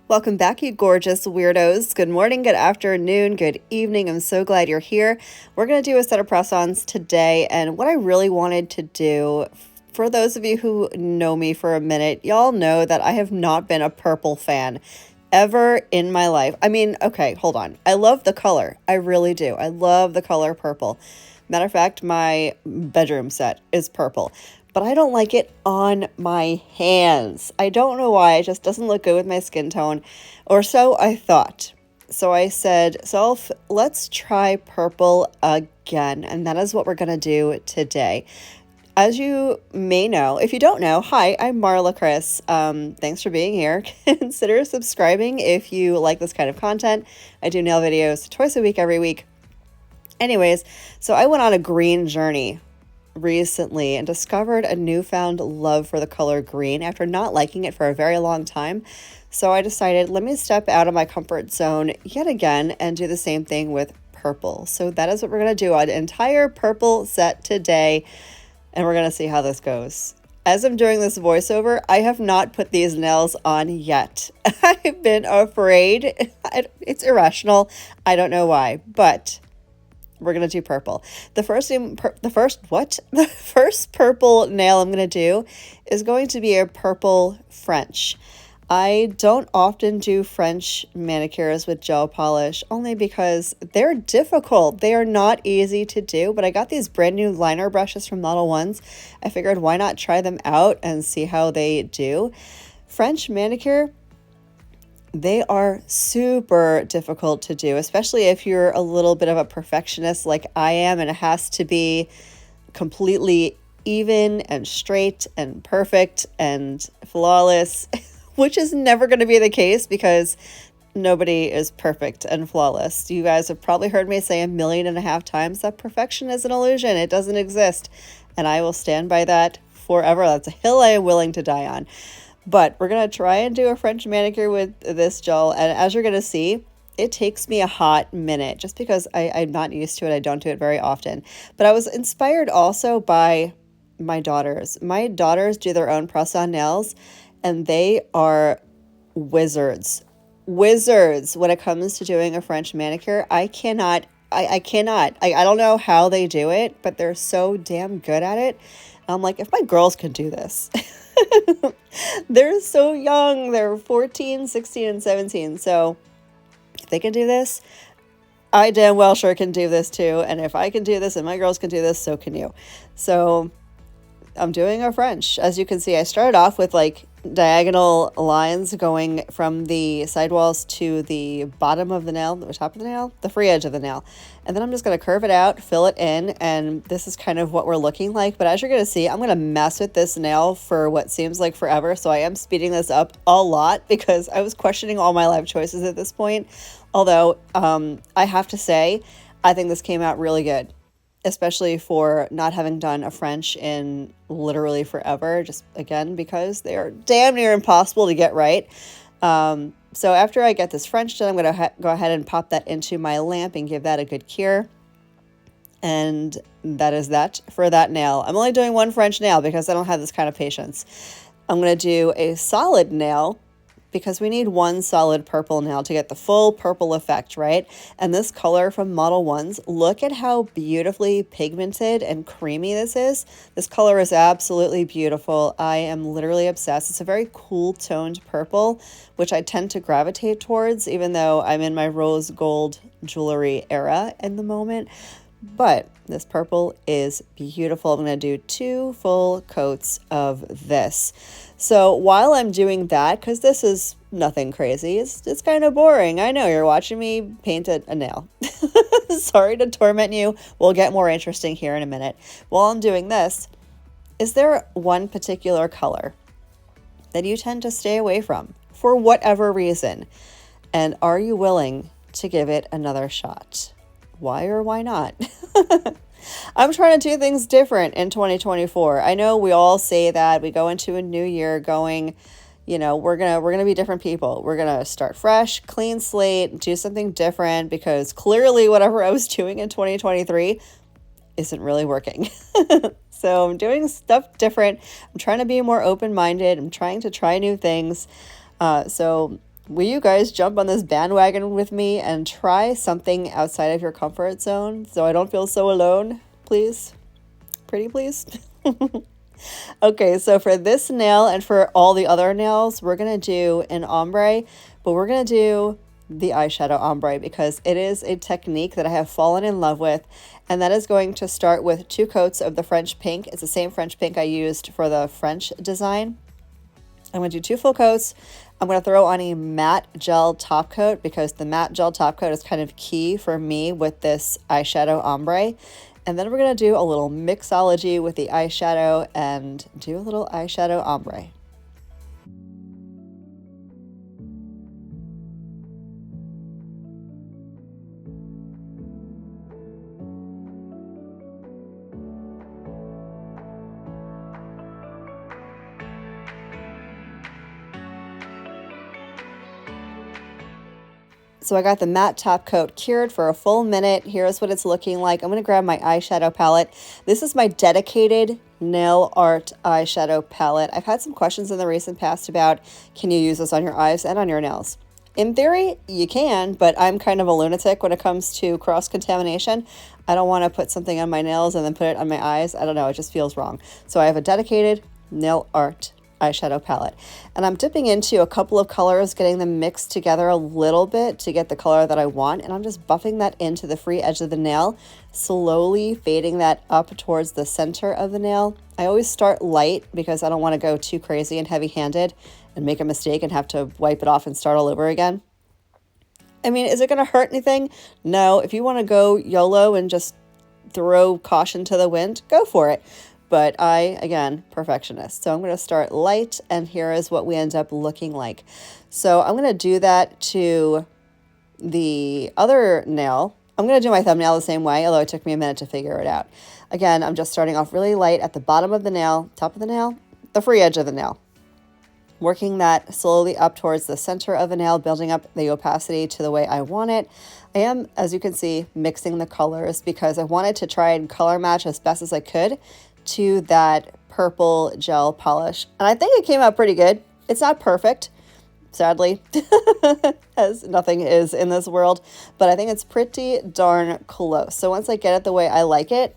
Welcome back, you gorgeous weirdos. Good morning, good afternoon, good evening. I'm so glad you're here. We're going to do a set of press-ons today, and what I really wanted to do, for those of you who know me for a minute, y'all know that I have not been a purple fan ever in my life. I mean, okay, hold on. I love the color. I really do. I love the color purple. Matter of fact, my bedroom set is purple, but I don't like it on my hands. I don't know why. It just doesn't look good with my skin tone, or so I thought. So I said, Self, let's try purple again. And that is what we're going to do today. As you may know, if you don't know, hi, I'm Marlakris. Thanks for being here. Consider subscribing if you like this kind of content. I do nail videos twice a week, every week. Anyways, so I went on a green journey recently and discovered a newfound love for the color green after not liking it for a very long time. So I decided, let me step out of my comfort zone yet again and do the same thing with purple. So that is what we're going to do, an entire purple set today, and we're going to see how this goes. As I'm doing this voiceover, I have not put these nails on yet. I've been afraid. It's irrational. I don't know why, but we're going to do purple. The first purple nail I'm going to do is going to be a purple French. I don't often do French manicures with gel polish only because they're difficult. They are not easy to do, but I got these brand new liner brushes from Model 1s. I figured why not try them out and see how they do. French manicure, they are super difficult to do, especially if you're a little bit of a perfectionist like I am, and it has to be completely even and straight and perfect and flawless, which is never going to be the case because nobody is perfect and flawless. You guys have probably heard me say 1.5 million times that perfection is an illusion. It doesn't exist, and I will stand by that forever. That's a hill I am willing to die on. But we're going to try and do a French manicure with this gel. And as you're going to see, it takes me a hot minute just because I'm not used to it. I don't do it very often. But I was inspired also by my daughters. My daughters do their own press-on nails, and they are wizards. Wizards when it comes to doing a French manicure. I cannot. I don't know how they do it, but they're so damn good at it. I'm like, if my girls can do this. They're so young. They're 14, 16, and 17. So if they can do this, I damn well sure can do this too. And if I can do this and my girls can do this, so can you. So I'm doing a French. As you can see, I started off with like diagonal lines going from the sidewalls to the bottom of the nail, the top of the nail, the free edge of the nail. And then I'm just going to curve it out, fill it in, and this is kind of what we're looking like. But as you're going to see, I'm going to mess with this nail for what seems like forever. So I am speeding this up a lot because I was questioning all my life choices at this point. Although I have to say, I think this came out really good, especially for not having done a French in literally forever, just again, because they are damn near impossible to get right. So after I get this French done, I'm going to go ahead and pop that into my lamp and give that a good cure. And that is that for that nail. I'm only doing one French nail because I don't have this kind of patience. I'm going to do a solid nail because we need one solid purple nail to get the full purple effect, right? And this color from Model 1s, look at how beautifully pigmented and creamy this is. This color is absolutely beautiful. I am literally obsessed. It's a very cool toned purple, which I tend to gravitate towards, even though I'm in my rose gold jewelry era in the moment. But this purple is beautiful. I'm going to do 2 full coats of this. So while I'm doing that, because this is nothing crazy, it's kind of boring. I know you're watching me paint a nail. Sorry to torment you. We'll get more interesting here in a minute. While I'm doing this, is there one particular color that you tend to stay away from for whatever reason? And are you willing to give it another shot? Why or why not? I'm trying to do things different in 2024. I know we all say that. We go into a new year going, you know, we're gonna be different people. We're gonna start fresh, clean slate, do something different, because clearly whatever I was doing in 2023 isn't really working. So I'm doing stuff different. I'm trying to be more open-minded. I'm trying to try new things. So will you guys jump on this bandwagon with me and try something outside of your comfort zone so I don't feel so alone, please? Pretty please? Okay, so for this nail and for all the other nails, we're going to do an ombre, but we're going to do the eyeshadow ombre because it is a technique that I have fallen in love with, and that is going to start with 2 coats of the French pink. It's the same French pink I used for the French design. I'm going to do 2 full coats. I'm going to throw on a matte gel top coat because the matte gel top coat is kind of key for me with this eyeshadow ombre. And then we're going to do a little mixology with the eyeshadow and do a little eyeshadow ombre. So I got the matte top coat cured for a full minute. Here's what it's looking like. I'm going to grab my eyeshadow palette. This is my dedicated nail art eyeshadow palette. I've had some questions in the recent past about, can you use this on your eyes and on your nails? In theory, you can, but I'm kind of a lunatic when it comes to cross-contamination. I don't want to put something on my nails and then put it on my eyes. I don't know, it just feels wrong. So I have a dedicated nail art eyeshadow palette, and I'm dipping into a couple of colors, getting them mixed together a little bit to get the color that I want, and I'm just buffing that into the free edge of the nail, slowly fading that up towards the center of the nail. I always start light because I don't want to go too crazy and heavy-handed and make a mistake and have to wipe it off and start all over again. I mean, is it going to hurt anything? No. If you want to go YOLO and just throw caution to the wind, go for it. But I, again, perfectionist. So I'm going to start light, and here is what we end up looking like. So I'm going to do that to the other nail. I'm going to do my thumbnail the same way, although it took me a minute to figure it out. Again, I'm just starting off really light at the bottom of the nail, top of the nail, the free edge of the nail. Working that slowly up towards the center of the nail, building up the opacity to the way I want it. I am, as you can see, mixing the colors because I wanted to try and color match as best as I could to that purple gel polish. And I think it came out pretty good. It's not perfect, sadly, as nothing is in this world, but I think it's pretty darn close. So once I get it the way I like it,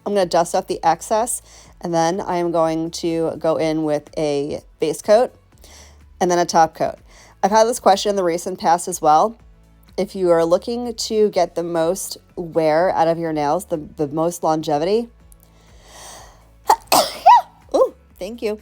I'm going to dust off the excess, and then I am going to go in with a base coat and then a top coat. I've had this question in the recent past as well. If you are looking to get the most wear out of your nails, the most longevity, oh, thank you.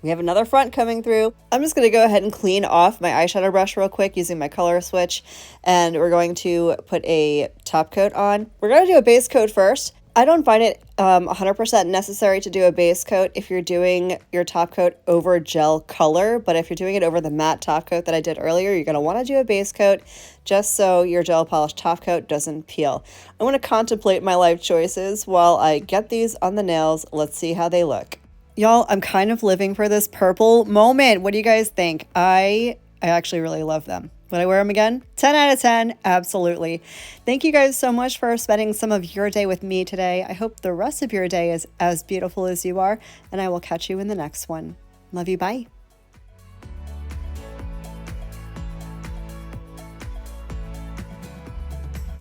We have another front coming through. I'm just going to go ahead and clean off my eyeshadow brush real quick using my color switch, and we're going to put a top coat on. We're going to do a base coat first. I don't find it 100% necessary to do a base coat if you're doing your top coat over gel color, but if you're doing it over the matte top coat that I did earlier, you're going to want to do a base coat just so your gel polish top coat doesn't peel. I want to contemplate my life choices while I get these on the nails. Let's see how they look. Y'all, I'm kind of living for this purple moment. What do you guys think? I actually really love them. Would I wear them again? 10 out of 10, absolutely. Thank you guys so much for spending some of your day with me today. I hope the rest of your day is as beautiful as you are, and I will catch you in the next one. Love you, bye.